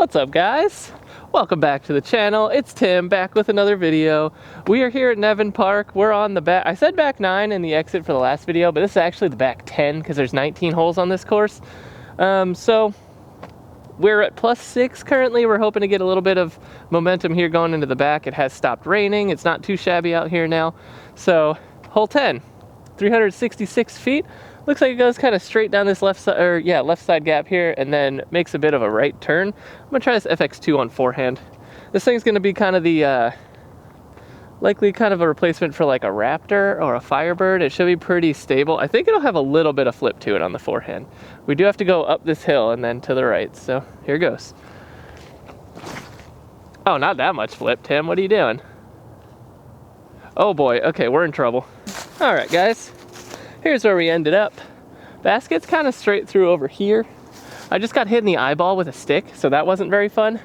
What's up, guys? Welcome back to the channel. It's Tim back with another video. We are here at Nevin Park. We're on the back, I said back 9 in the exit for the last video, but this is actually the back 10 because there's 19 holes on this course. So we're at +6 currently. We're hoping to get a little bit of momentum here going into the back. It has stopped raining. It's not too shabby out here now. So hole 10, 366 feet. Looks like it goes kind of straight down this left side gap here and then makes a bit of a right turn. I'm gonna try this FX2 on forehand. This thing's gonna be kind of the, likely kind of a replacement for like a Raptor or a Firebird. It should be pretty stable. I think it'll have a little bit of flip to it on the forehand. We do have to go up this hill and then to the right, so here goes. Oh, not that much flip, Tim. What are you doing? Oh boy, okay, we're in trouble. All right, guys. Here's where we ended up. Basket's kind of straight through over here. I just got hit in the eyeball with a stick, so that wasn't very fun.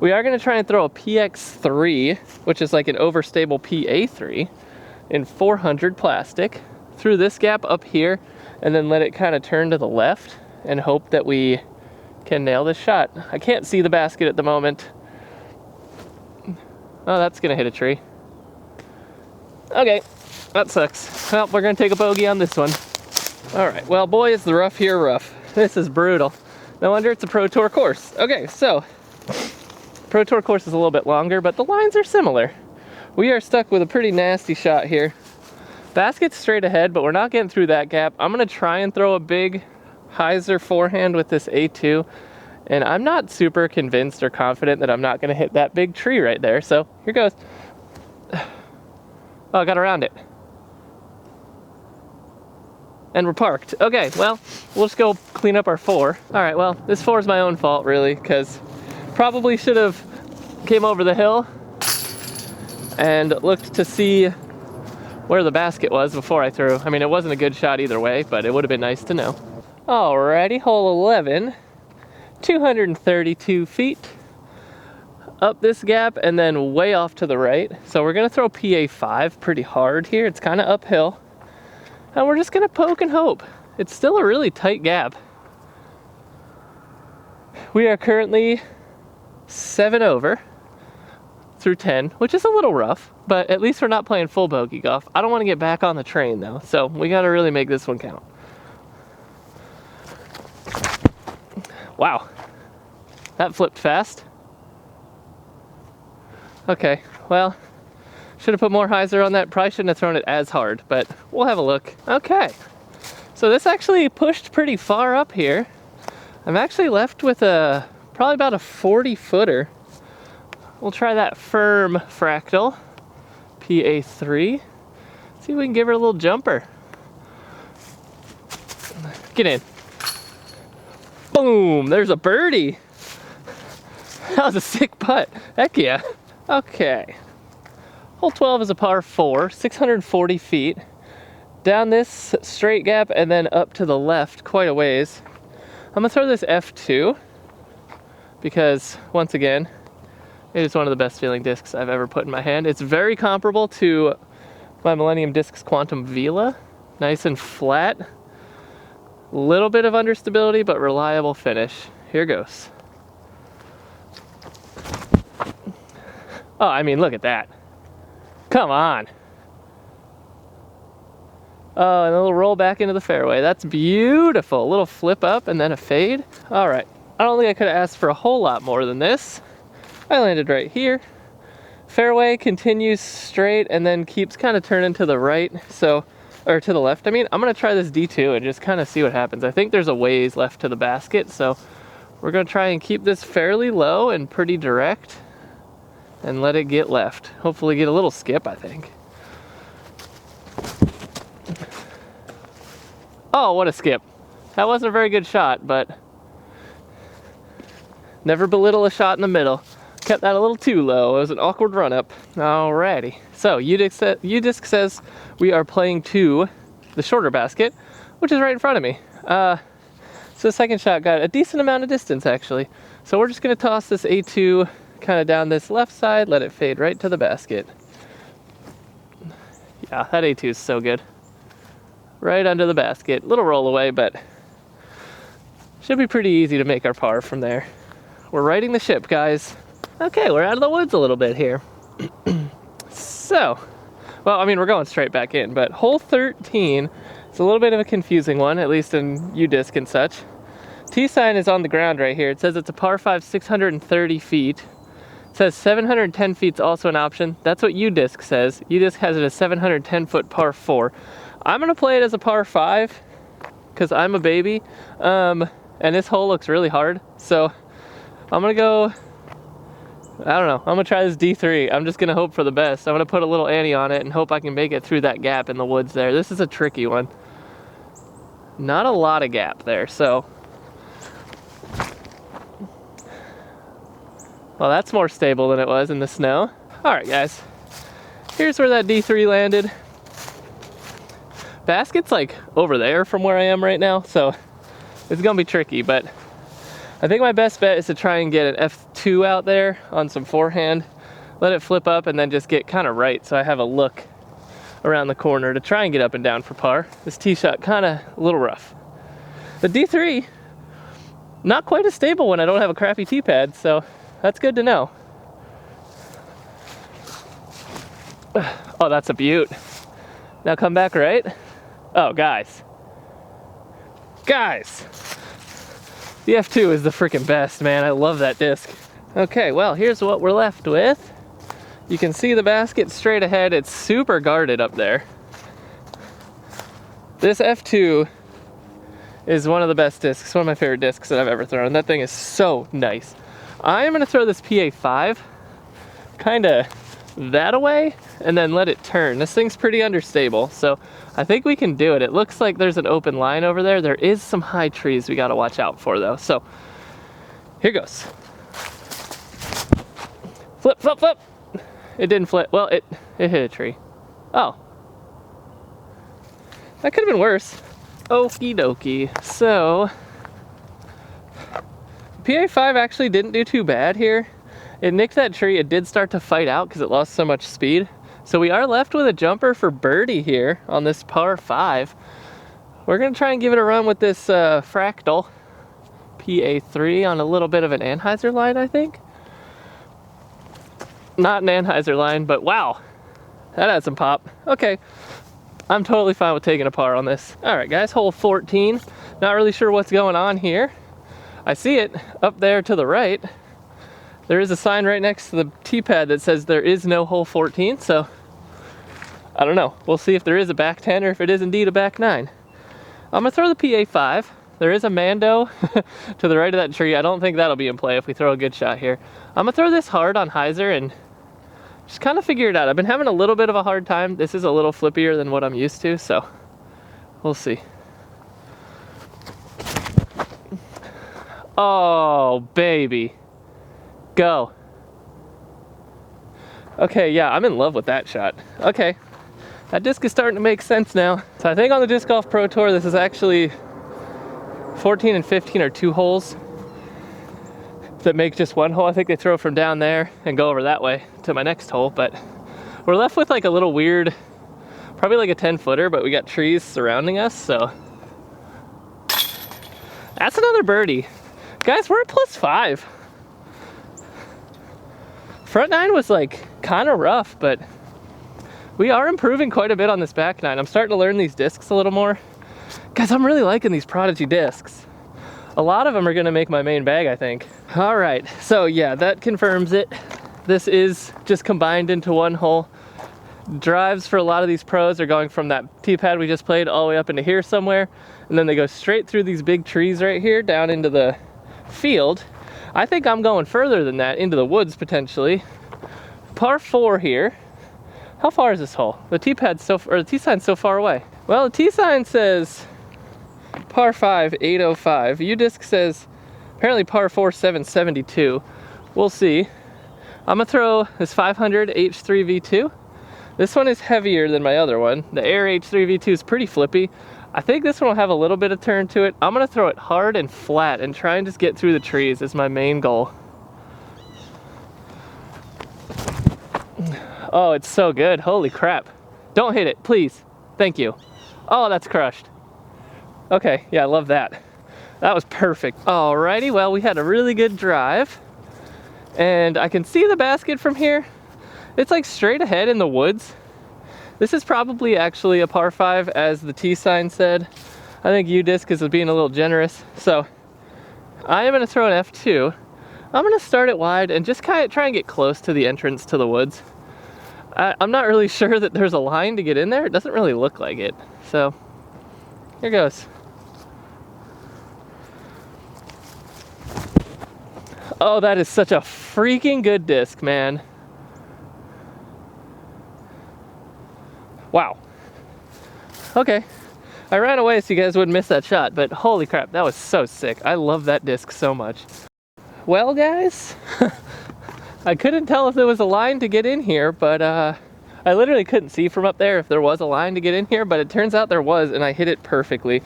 We are gonna try and throw a PX3, which is like an overstable PA3, in 400 plastic, through this gap up here, and then let it kind of turn to the left, and hope that we can nail this shot. I can't see the basket at the moment. Oh, that's gonna hit a tree. Okay. That sucks. Well, we're gonna take a bogey on this one. All right, well, boy, is the rough here rough. This is brutal. No wonder it's a Pro Tour course. Okay, so, Pro Tour course is a little bit longer, but the lines are similar. We are stuck with a pretty nasty shot here. Basket's straight ahead, but we're not getting through that gap. I'm gonna try and throw a big hyzer forehand with this A2, and I'm not super convinced or confident that I'm not gonna hit that big tree right there, so here goes. Oh, I got around it. And we're parked. Okay, well, we'll just go clean up our 4. All right, well, this 4 is my own fault, really, because probably should have came over the hill and looked to see where the basket was before I threw. I mean, it wasn't a good shot either way, but it would have been nice to know. Alrighty, hole 11, 232 feet up this gap and then way off to the right. So we're gonna throw PA5 pretty hard here. It's kind of uphill. And we're just gonna poke and hope. It's still a really tight gap. We are currently 7 over through 10, which is a little rough, but at least we're not playing full bogey golf. I don't wanna get back on the train though, so we gotta really make this one count. Wow, that flipped fast. Okay, well, should have put more hyzer on that. Probably shouldn't have thrown it as hard, but we'll have a look. Okay, so this actually pushed pretty far up here. I'm actually left with probably about a 40-footer. We'll try that firm fractal, PA3. See if we can give her a little jumper. Get in. Boom, there's a birdie. That was a sick putt, heck yeah. Okay. Hole 12 is a par 4, 640 feet. Down this straight gap and then up to the left quite a ways. I'm gonna throw this F2 because, once again, it is one of the best feeling discs I've ever put in my hand. It's very comparable to my Millennium Discs Quantum Vela. Nice and flat. Little bit of understability, but reliable finish. Here goes. Oh, I mean, look at that. Come on. Oh, and a little roll back into the fairway. That's beautiful. A little flip up and then a fade. All right. I don't think I could have asked for a whole lot more than this. I landed right here. Fairway continues straight and then keeps kind of turning to the right. Or to the left. I mean, I'm going to try this D2 and just kind of see what happens. I think there's a ways left to the basket, so we're going to try and keep this fairly low and pretty direct and let it get left. Hopefully get a little skip, I think. Oh, what a skip. That wasn't a very good shot, but never belittle a shot in the middle. Kept that a little too low. It was an awkward run up. Alrighty. So UDisc says we are playing to the shorter basket, which is right in front of me. So the second shot got a decent amount of distance actually. So we're just gonna toss this A2 kind of down this left side, let it fade right to the basket. Yeah, that A2 is so good. Right under the basket. Little roll away, but should be pretty easy to make our par from there. We're righting the ship, guys. Okay, we're out of the woods a little bit here. So, well, I mean, we're going straight back in, but hole 13 is a little bit of a confusing one, at least in U-disc and such. T sign is on the ground right here. It says it's a par 5, 630 feet. It says 710 feet is also an option. That's what U-disc says. U-disc has it as 710 foot par 4. I'm gonna play it as a par 5 because I'm a baby, and this hole looks really hard. So I'm gonna go, I don't know, I'm gonna try this D3. I'm just gonna hope for the best. I'm gonna put a little ante on it and hope I can make it through that gap in the woods there. This is a tricky one. Not a lot of gap there, so. Well, that's more stable than it was in the snow. All right, guys, here's where that D3 landed. Basket's like over there from where I am right now, so it's gonna be tricky, but I think my best bet is to try and get an F2 out there on some forehand, let it flip up, and then just get kind of right so I have a look around the corner to try and get up and down for par. This tee shot kind of a little rough. The D3, not quite as stable when I don't have a crappy tee pad, so that's good to know. Oh, that's a beaut. Now come back right. Oh, guys. Guys! The F2 is the freaking best, man. I love that disc. Okay, well, here's what we're left with. You can see the basket straight ahead. It's super guarded up there. This F2 is one of the best discs, one of my favorite discs that I've ever thrown. That thing is so nice. I am gonna throw this PA5 kind of that away and then let it turn. This thing's pretty unstable, so I think we can do it. It looks like there's an open line over there. There is some high trees we gotta watch out for though. So here goes. Flip, flip, flip. It didn't flip. Well, it hit a tree. Oh. That could have been worse. Okie dokie. So PA5 actually didn't do too bad here. It nicked that tree. It did start to fight out because it lost so much speed. So we are left with a jumper for birdie here on this par 5. We're gonna try and give it a run with this fractal PA3 on a little bit of an Anheuser line, I think. Not an Anheuser line, but wow, that had some pop. Okay, I'm totally fine with taking a par on this. All right, guys, hole 14. Not really sure what's going on here. I see it up there to the right. There is a sign right next to the tee pad that says there is no hole 14, so I don't know. We'll see if there is a back 10 or if it is indeed a back 9. I'm gonna throw the PA5. There is a Mando to the right of that tree. I don't think that'll be in play if we throw a good shot here. I'm gonna throw this hard on hyzer and just kind of figure it out. I've been having a little bit of a hard time. This is a little flippier than what I'm used to, so we'll see. Oh, baby. Go. Okay, yeah, I'm in love with that shot. Okay, that disc is starting to make sense now. So I think on the Disc Golf Pro Tour, this is actually 14 and 15 are 2 holes that make just 1 hole. I think they throw from down there and go over that way to my next hole, but we're left with like a little weird, probably like a 10-footer, but we got trees surrounding us, so. That's another birdie. Guys, we're at +5. Front 9 was like kind of rough, but we are improving quite a bit on this back 9. I'm starting to learn these discs a little more. Guys, I'm really liking these Prodigy discs. A lot of them are gonna make my main bag, I think. All right, so yeah, that confirms it. This is just combined into 1 hole. Drives for a lot of these pros are going from that tee pad we just played all the way up into here somewhere, and then they go straight through these big trees right here down into the field. I think I'm going further than that, into the woods potentially. Par 4 here. How far is this hole? The tee pad's or the tee sign's so far away. Well, the tee sign says par 5, 805. U-disc says apparently par 4, 772. We'll see. I'm gonna throw this 500 H3 V2. This one is heavier than my other one. The Air H3 V2 is pretty flippy. I think this one will have a little bit of turn to it. I'm gonna throw it hard and flat and try and just get through the trees is my main goal. Oh, it's so good. Holy crap. Don't hit it, please. Thank you. Oh, that's crushed. Okay, yeah, I love that. That was perfect. Alrighty, well, we had a really good drive. And I can see the basket from here. It's like straight ahead in the woods. This is probably actually a par 5, as the T sign said. I think U-Disc is being a little generous. So I am gonna throw an F2. I'm gonna start it wide and just kind of try and get close to the entrance to the woods. I'm not really sure that there's a line to get in there. It doesn't really look like it. So here goes. Oh, that is such a freaking good disc, man. Wow. Okay. I ran away so you guys wouldn't miss that shot, but holy crap, that was so sick. I love that disc so much. Well, guys, I couldn't tell if there was a line to get in here, but I literally couldn't see from up there if there was a line to get in here, but it turns out there was, and I hit it perfectly.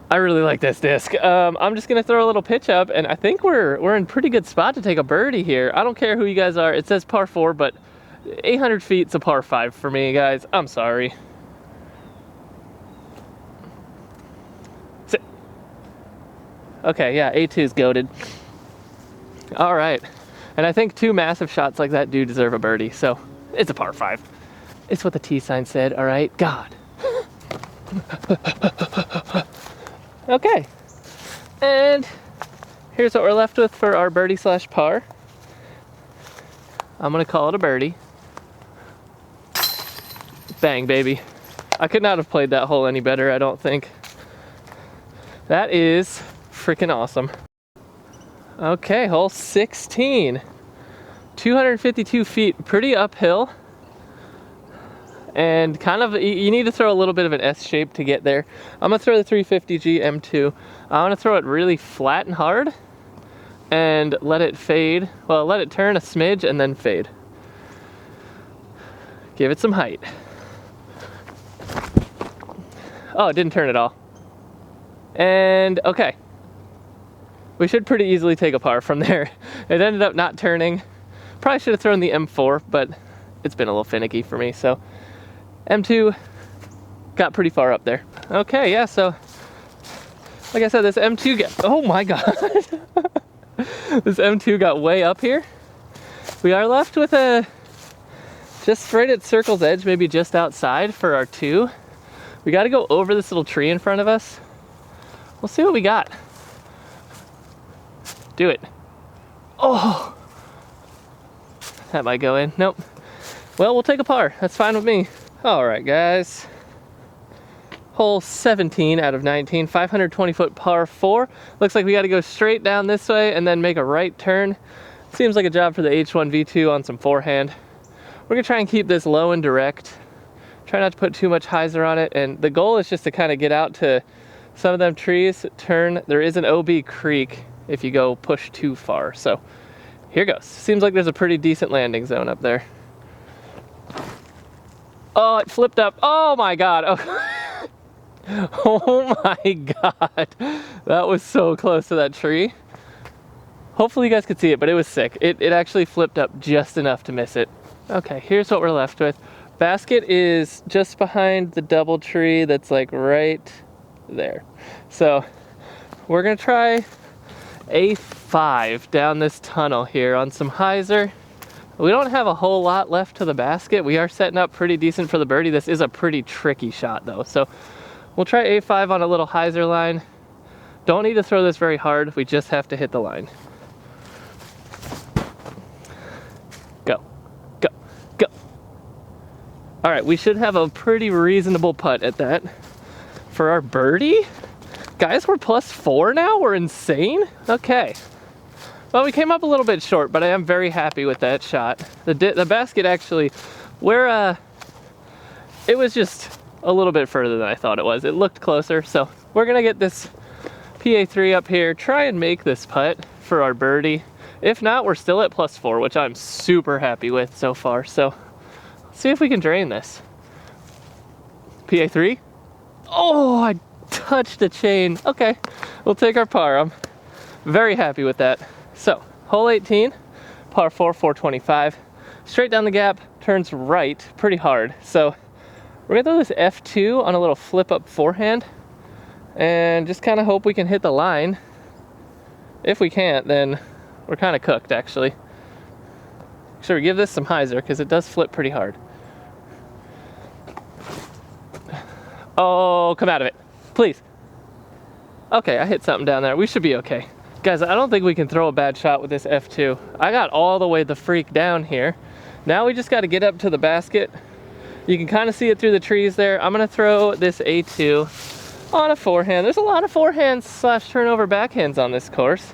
I really like this disc. I'm just gonna throw a little pitch up, and I think we're in pretty good spot to take a birdie here. I don't care who you guys are. It says par 4, but 800 feet's a par 5 for me, guys. I'm sorry. Sit. Okay, yeah, A2 is goated. All right, and I think 2 massive shots like that do deserve a birdie, so it's a par 5. It's what the T sign said. All right, God. Okay, and here's what we're left with for our birdie slash par. I'm gonna call it a birdie. Bang, baby. I could not have played that hole any better, I don't think. That is freaking awesome. Okay, hole 16. 252 feet, pretty uphill. And kind of, you need to throw a little bit of an S shape to get there. I'm gonna throw the 350G M2. I wanna throw it really flat and hard and let it fade. Well, let it turn a smidge and then fade. Give it some height. Oh, it didn't turn at all. And okay. We should pretty easily take a par from there. It ended up not turning. Probably should have thrown the M4, but it's been a little finicky for me, so. M2 got pretty far up there. Okay, yeah, so like I said, this M2 got, oh my God. This M2 got way up here. We are left with a, just right at circle's edge, maybe just outside for our 2. We gotta go over this little tree in front of us. We'll see what we got. Do it. Oh, that might go in, nope. Well, we'll take a par, that's fine with me. All right, guys. Hole 17 out of 19, 520 foot par 4. Looks like we got to go straight down this way and then make a right turn. Seems like a job for the H1V2 on some forehand. We're gonna try and keep this low and direct. Try not to put too much hyzer on it. And the goal is just to kind of get out to some of them trees, turn. There is an OB creek if you go push too far. So here goes. Seems like there's a pretty decent landing zone up there. Oh, it flipped up. Oh my God. Oh, oh my God. That was so close to that tree. Hopefully you guys could see it, but it was sick. It actually flipped up just enough to miss it. Okay, here's what we're left with. Basket is just behind the double tree that's like right there. So we're gonna try A5 down this tunnel here on some hyzer. We don't have a whole lot left to the basket. We are setting up pretty decent for the birdie. This is a pretty tricky shot though. So we'll try A5 on a little hyzer line. Don't need to throw this very hard. We just have to hit the line. Go, go, go. All right, we should have a pretty reasonable putt at that. For our birdie? Guys, we're +4 now? We're insane? Okay. Well, we came up a little bit short, but I am very happy with that shot. The basket actually, it was just a little bit further than I thought it was. It looked closer, so we're gonna get this PA3 up here, try and make this putt for our birdie. If not, we're still at +4, which I'm super happy with so far. So let's see if we can drain this. PA3. Oh, I touched the chain. Okay, we'll take our par. I'm very happy with that. So, hole 18, par 4, 425. Straight down the gap, turns right pretty hard. So we're gonna throw this F2 on a little flip up forehand and just kind of hope we can hit the line. If we can't, then we're kind of cooked, actually. Sure, give this some hyzer because it does flip pretty hard. Oh, come out of it, please. Okay, I hit something down there. We should be okay. Guys, I don't think we can throw a bad shot with this F2. I got all the way the freak down here. Now we just got to get up to the basket. You can kind of see it through the trees there. I'm gonna throw this A2 on a forehand. There's a lot of forehands slash turnover backhands on this course.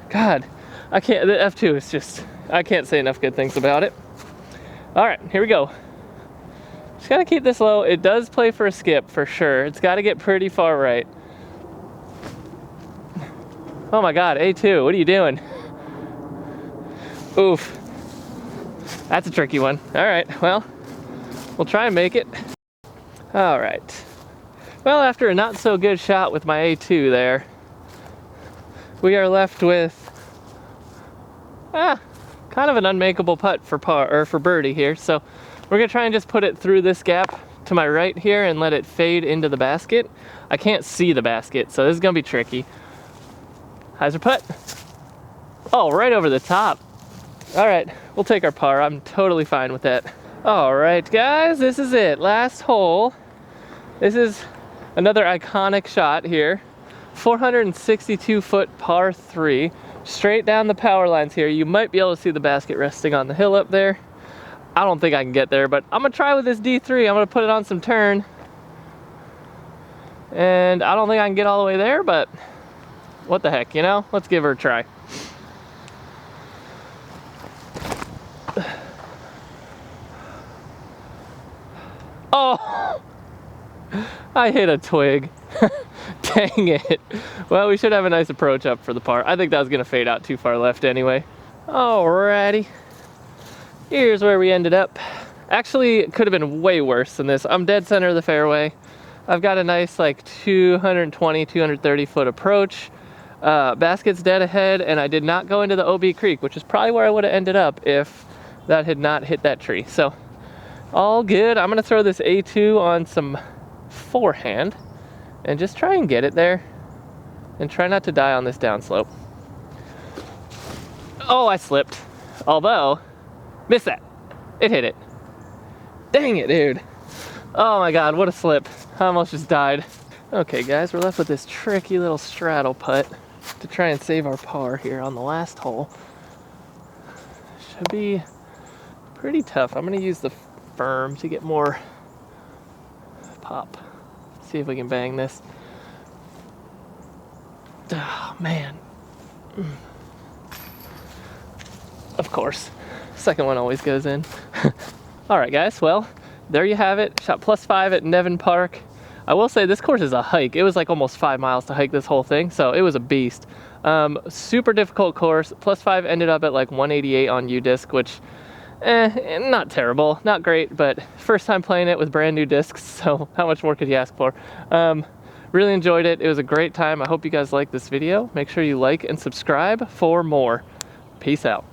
God, I can't, the F2 is just, I can't say enough good things about it. All right, here we go. Just gotta keep this low. It does play for a skip for sure. It's gotta get pretty far right. Oh my God, A2, what are you doing? Oof, that's a tricky one. All right, well, we'll try and make it. All right. Well, after a not so good shot with my A2 there, we are left with kind of an unmakeable putt for par or for birdie here. So we're gonna try and just put it through this gap to my right here and let it fade into the basket. I can't see the basket, so this is gonna be tricky. Hyzer putt. Oh, right over the top. All right, we'll take our par. I'm totally fine with that. All right, guys, this is it. Last hole. This is another iconic shot here. 462-foot par 3. Straight down the power lines here. You might be able to see the basket resting on the hill up there. I don't think I can get there, but I'm gonna try with this D3. I'm gonna put it on some turn. And I don't think I can get all the way there, but what the heck, you know? Let's give her a try. Oh, I hit a twig. Dang it. Well, we should have a nice approach up for the par. I think that was gonna fade out too far left anyway. Alrighty. Here's where we ended up. Actually, it could have been way worse than this. I'm dead center of the fairway. I've got a nice like 220, 230 foot approach. Basket's dead ahead, and I did not go into the OB Creek, which is probably where I would have ended up if that had not hit that tree. So all good. I'm gonna throw this A2 on some forehand and just try and get it there and try not to die on this downslope. Oh, I slipped. Although, missed that. It hit it. Dang it, dude. Oh my God, what a slip. I almost just died. Okay guys, we're left with this tricky little straddle putt to try and save our par here on the last hole. Should be pretty tough. I'm gonna use the firm to get more pop. See if we can bang this. Oh man. Of course, second one always goes in. All right guys, well, there you have it. Shot +5 at Nevin Park. I will say this course is a hike. It was like almost 5 miles to hike this whole thing, so it was a beast. Super difficult course. +5 ended up at like 188 on U-disc, which, not terrible, not great, but first time playing it with brand new discs, so how much more could you ask for? Really enjoyed it. It was a great time. I hope you guys liked this video. Make sure you like and subscribe for more. Peace out.